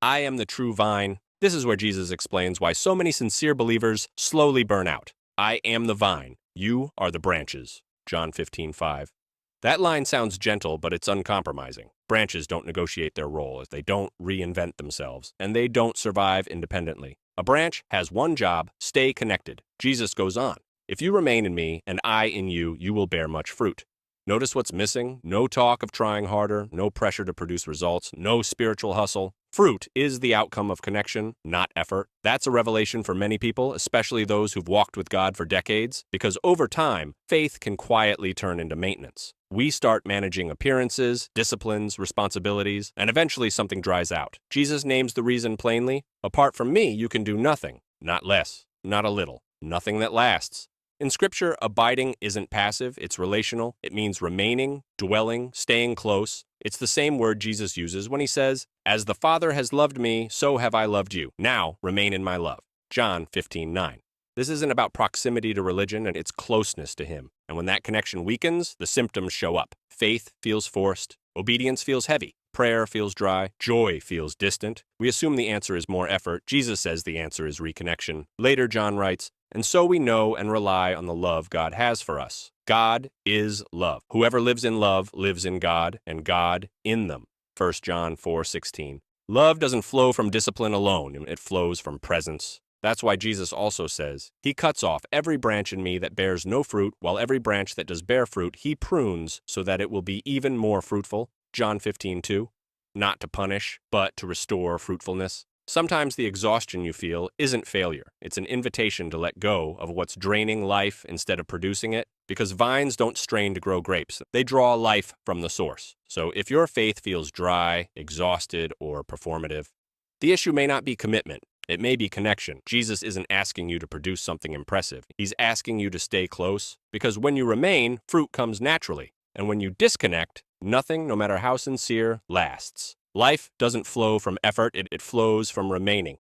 I am the true vine. This is where Jesus explains why so many sincere believers slowly burn out. I am the vine. You are the branches. John 15:5. That line sounds gentle, but it's uncompromising. Branches don't negotiate their role, they don't reinvent themselves, and they don't survive independently. A branch has one job: stay connected. Jesus goes on. If you remain in me and I in you, you will bear much fruit. Notice what's missing? No talk of trying harder, no pressure to produce results, no spiritual hustle. Fruit is the outcome of connection, not effort. That's a revelation for many people, especially those who've walked with God for decades, because over time, faith can quietly turn into maintenance. We start managing appearances, disciplines, responsibilities, and eventually something dries out. Jesus names the reason plainly: apart from me, you can do nothing, not less, not a little, nothing that lasts. In Scripture, abiding isn't passive, it's relational. It means remaining, dwelling, staying close. It's the same word Jesus uses when he says, "As the Father has loved me, so have I loved you. Now remain in my love." John 15:9. This isn't about proximity to religion, and it's closeness to him. And when that connection weakens, the symptoms show up. Faith feels forced. Obedience feels heavy. Prayer feels dry. Joy feels distant. We assume the answer is more effort. Jesus says the answer is reconnection. Later, John writes, "And so we know and rely on the love God has for us. God is love. Whoever lives in love lives in God, and God in them." 1 John 4:16. Love doesn't flow from discipline alone, it flows from presence. That's why Jesus also says, "He cuts off every branch in me that bears no fruit, while every branch that does bear fruit he prunes so that it will be even more fruitful." John 15:2. Not to punish, but to restore fruitfulness. Sometimes the exhaustion you feel isn't failure. It's an invitation to let go of what's draining life instead of producing it, because vines don't strain to grow grapes. They draw life from the source. So if your faith feels dry, exhausted, or performative, the issue may not be commitment. It may be connection. Jesus isn't asking you to produce something impressive. He's asking you to stay close, because when you remain, fruit comes naturally. And when you disconnect, nothing, no matter how sincere, lasts. Life doesn't flow from effort, it flows from remaining.